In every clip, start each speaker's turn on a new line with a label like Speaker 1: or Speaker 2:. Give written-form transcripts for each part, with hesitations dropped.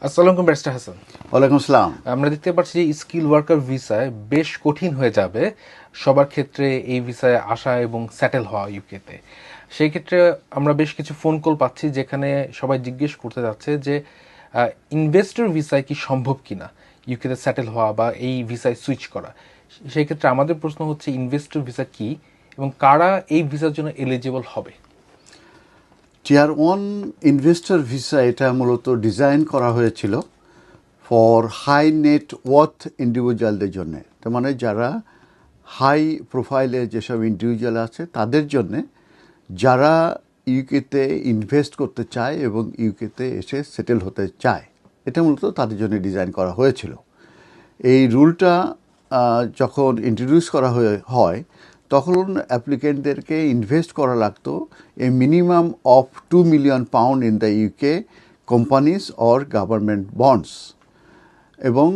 Speaker 1: আসসালামু আলাইকুম ব্যারিস্টার হাসান।
Speaker 2: ওয়ালাইকুম আসসালাম।
Speaker 1: আমরা দেখতে পাচ্ছি যে স্কিল ওয়ার্কার ভিসায় বেশ কঠিন হয়ে যাবে সবার ক্ষেত্রে এই ভিসায় আসা এবং সেটেল হওয়া ইউকেতে। সেই ক্ষেত্রে আমরা বেশ কিছু ফোন কল পাচ্ছি যেখানে সবাই জিজ্ঞেস করতে যাচ্ছে যে ইনভেস্টর ভিসায় কি সম্ভব কিনা ইউকেতে সেটেল হওয়া বা এই ভিসায় সুইচ করা। সেই ক্ষেত্রে আমাদের প্রশ্ন হচ্ছে ইনভেস্টর ভিসা কি এবং কারা এই ভিসার জন্য এলিজিবল হবে।
Speaker 2: টিয়ার ওয়ান ইনভেস্টর ভিসা এটা মূলত ডিজাইন করা হয়েছিল ফর হাই নেট ওয়ার্থ ইন্ডিভিজুয়ালদের জন্যে, তার মানে যারা হাই প্রোফাইলে যেসব ইন্ডিভিজুয়াল আছে তাদের জন্যে, যারা ইউকেতে ইনভেস্ট করতে চায় এবং ইউকেতে এসে সেটেল হতে চায়, এটা মূলত তাদের জন্য ডিজাইন করা হয়েছিল। এই রুলটা যখন ইন্ট্রোডিউস করা হয় তখন অ্যাপ্লিকেন্টদেরকে ইনভেস্ট করা লাগতো a minimum of £2 million in the UK companies or government bonds, এবং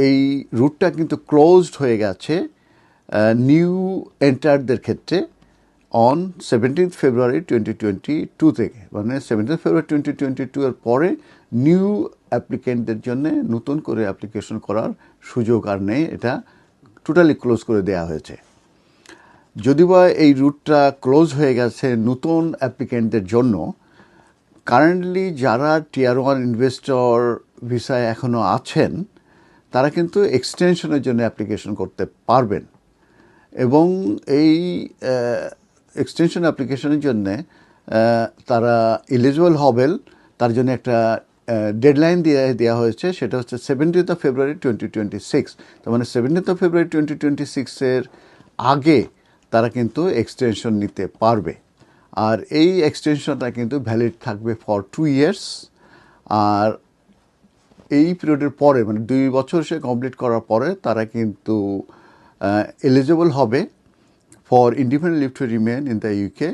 Speaker 2: এই রুটটা কিন্তু ক্লোজড হয়ে গেছে নিউ এন্টারদের ক্ষেত্রে অন 17 ফেব্রুয়ারি 2022 থেকে, মানে 17 ফেব্রুয়ারি 2022 এর পরে নিউ অ্যাপ্লিকেন্টদের জন্য নতুন করে অ্যাপ্লিকেশন করার সুযোগ আর নেই, এটা টোটালি ক্লোজ করে দেওয়া হয়েছে। যদিবা এই রুটটা ক্লোজ হয়ে গেছে নতুন অ্যাপ্লিকেন্টদের জন্য, কারেন্টলি যারা টিয়ার ওয়ান ইনভেস্টর ভিসায় এখনও আছেন তারা কিন্তু এক্সটেনশনের জন্য অ্যাপ্লিকেশন করতে পারবেন, এবং এই এক্সটেনশন অ্যাপ্লিকেশনের জন্যে তারা এলিজিবল হবেন। তার জন্য একটা ডেডলাইন দেওয়া হয়েছে, সেটা হচ্ছে 17 ফেব্রুয়ারি 2026। তার মানে 17 ফেব্রুয়ারি 2026-এর আগে তারা কিন্তু এক্সটেনশন নিতে পারবে, আর এই এক্সটেনশনটা কিন্তু ভ্যালিড থাকবে ফর 2 ইয়ার্স। আর এই পিরিয়ডের পরে, মানে 2 বছর সে কমপ্লিট করার পরে তারা কিন্তু এলিজিবল হবে for independent leave to remain in the UK,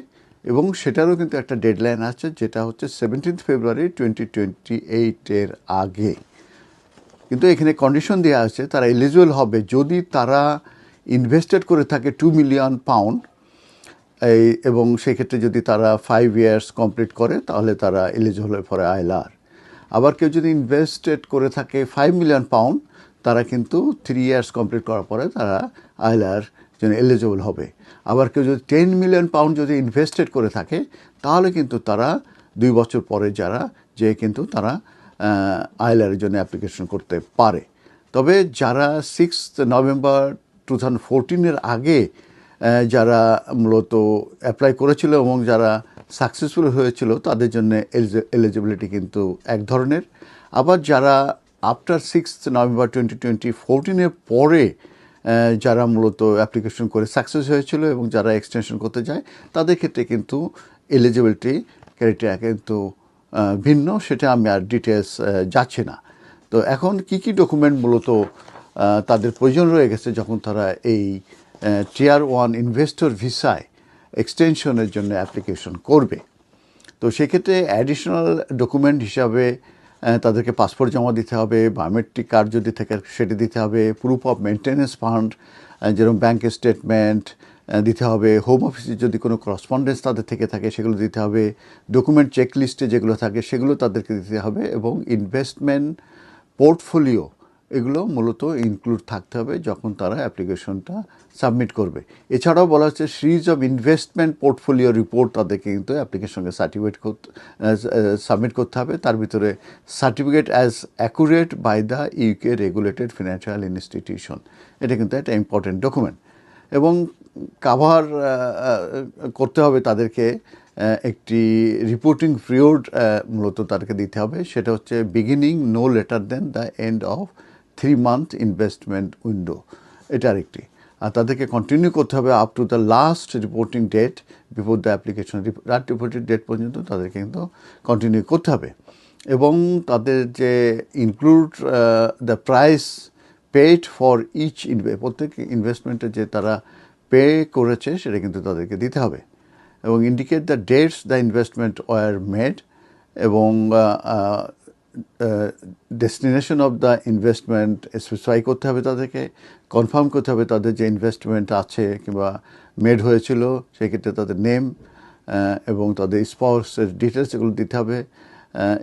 Speaker 2: এবং সেটারও কিন্তু একটা ডেডলাইন আছে, যেটা হচ্ছে 17 ফেব্রুয়ারি 2028-এর আগে। কিন্তু এখানে কন্ডিশন দেওয়া আছে, তারা এলিজিবল হবে যদি তারা ইনভেস্টেড করে থাকে £2 মিলিয়ন, এবং সেক্ষেত্রে যদি তারা 5 ইয়ার্স কমপ্লিট করে তাহলে তারা এলিজিবল হয় ফর আইএলআর। আবার কেউ যদি ইনভেস্টেড করে থাকে £5 মিলিয়ন, তারা কিন্তু 3 ইয়ার্স কমপ্লিট করার পরে তারা আইএলআর জন্য এলিজিবল হবে। আবার কেউ যদি £10 মিলিয়ন যদি ইনভেস্টেড করে থাকে তাহলে কিন্তু তারা 2 বছর পরে কিন্তু তারা আইএলআরের জন্য অ্যাপ্লিকেশন করতে পারে। তবে যারা 6 নভেম্বর 2014-এর আগে যারা মূলত অ্যাপ্লাই করেছিল এবং যারা সাকসেসফুল হয়েছিল তাদের জন্য এলিজিবিলিটি কিন্তু এক ধরনের। আবার যারা আফটার 6 নভেম্বর 2014-এর পরে যারা মূলত অ্যাপ্লিকেশন করে সাকসেস হয়েছিল এবং যারা এক্সটেনশন করতে যায় তাদের ক্ষেত্রে কিন্তু এলিজিবিলিটি ক্রাইটেরিয়া কিন্তু ভিন্ন, সেটা আমি আর ডিটেলস যাচ্ছি না। তো এখন কি ডকুমেন্ট মূলত তাদের প্রয়োজন রয়ে গেছে যখন তারা এই টিয়ার ওয়ান ইনভেস্টর ভিসায় এক্সটেনশনের জন্য অ্যাপ্লিকেশন করবে। তো সেক্ষেত্রে অ্যাডিশনাল ডকুমেন্ট হিসাবে তাদেরকে পাসপোর্ট জমা দিতে হবে, বায়োমেট্রিক কার্ড যদি থাকে সেটি দিতে হবে, প্রুফ অফ মেনটেন্যান্স ফান্ড যেরকম ব্যাঙ্ক স্টেটমেন্ট দিতে হবে, হোম অফিসে যদি কোনো করসপন্ডেন্স তাদের থেকে থাকে সেগুলো দিতে হবে, ডকুমেন্ট চেকলিস্টে যেগুলো থাকে সেগুলো তাদেরকে দিতে হবে, এবং ইনভেস্টমেন্ট পোর্টফোলিও এগুলো মূলত ইনক্লুড থাকতে হবে যখন তারা অ্যাপ্লিকেশনটা সাবমিট করবে। এছাড়াও বলা হচ্ছে series of investment portfolio report তাদেরকে কিন্তু অ্যাপ্লিকেশনকে সাবমিট করতে হবে। তার ভিতরে certificate as accurate by the UK regulated financial institution, এটা কিন্তু একটা ইম্পর্টেন্ট ডকুমেন্ট। এবং কাভার করতে হবে তাদেরকে একটি রিপোর্টিং পিরিয়ড মূলত তাদেরকে দিতে হবে, সেটা হচ্ছে beginning no later than the end of 3 month investment window, এটা আরেকটি। আর তাদেরকে কন্টিনিউ করতে হবে up to the last reporting date before the application, last reporting date পর্যন্ত তাদেরকে কিন্তু কন্টিনিউ করতে হবে। এবং তাদের যে include the price paid for each প্রত্যেক ইনভেস্টমেন্টে যে তারা পে করেছে সেটা কিন্তু তাদেরকে দিতে হবে, এবং indicate the dates the investment were made, এবং destination of the investment specify করতে হবে, তাদেরকে কনফার্ম করতে হবে তাদের যে ইনভেস্টমেন্ট আছে কিংবা মেড হয়েছিল সেক্ষেত্রে তাদের নেম এবং তাদের স্পাউসের ডিটেলস এগুলো দিতে হবে।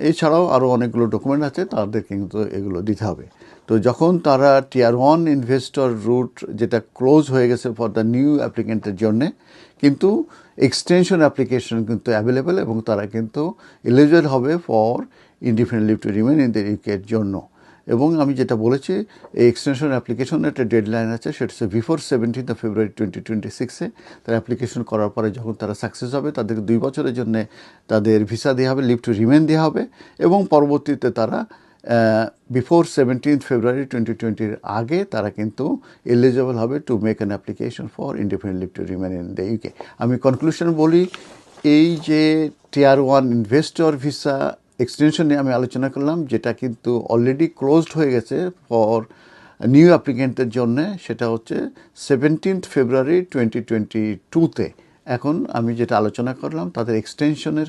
Speaker 2: এছাড়াও আরও অনেকগুলো ডকুমেন্ট আছে, তাদের কিন্তু এগুলো দিতে হবে। তো যখন তারা টিয়ার 1 ইনভেস্টর রুট যেটা ক্লোজ হয়ে গেছে ফর দ্য নিউ অ্যাপ্লিকেন্টের জন্যে, কিন্তু এক্সটেনশন অ্যাপ্লিকেশন কিন্তু অ্যাভেলেবেল এবং তারা কিন্তু এলিজিবল হবে for indefinite leave to remain in the ইউকের জন্য। এবং আমি যেটা বলেছি, এই এক্সটেনশন অ্যাপ্লিকেশনের একটা ডেডলাইন আছে, সেটা হচ্ছে বিফোর 17th February 2026-এ তারা অ্যাপ্লিকেশন করার পরে যখন তারা সাকসেস হবে, তাদেরকে 2 বছরের জন্য তাদের ভিসা দেওয়া হবে, লিভ টু রিমেইন দেওয়া হবে, এবং পরবর্তীতে তারা বিফোর 17th February 2020-র আগে তারা কিন্তু এলিজিবল হবে to make an application for indefinite leave to remain in the UK. আমি কনক্লুশন বলি, এই যে টিয়ার 1 ইনভেস্টর ভিসা এক্সটেনশন নিয়ে আমি আলোচনা করলাম, যেটা কিন্তু অলরেডি ক্লোজড হয়ে গেছে ফর নিউ অ্যাপ্লিকেন্টের জন্য, সেটা হচ্ছে 17th February 2022-তে। এখন আমি যেটা আলোচনা করলাম তাদের এক্সটেনশনের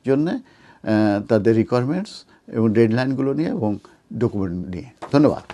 Speaker 2: জন্য তাদের রিকোয়ারমেন্টস এবং ডেডলাইনগুলো নিয়ে এবং ডকুমেন্ট নিয়ে। ধন্যবাদ।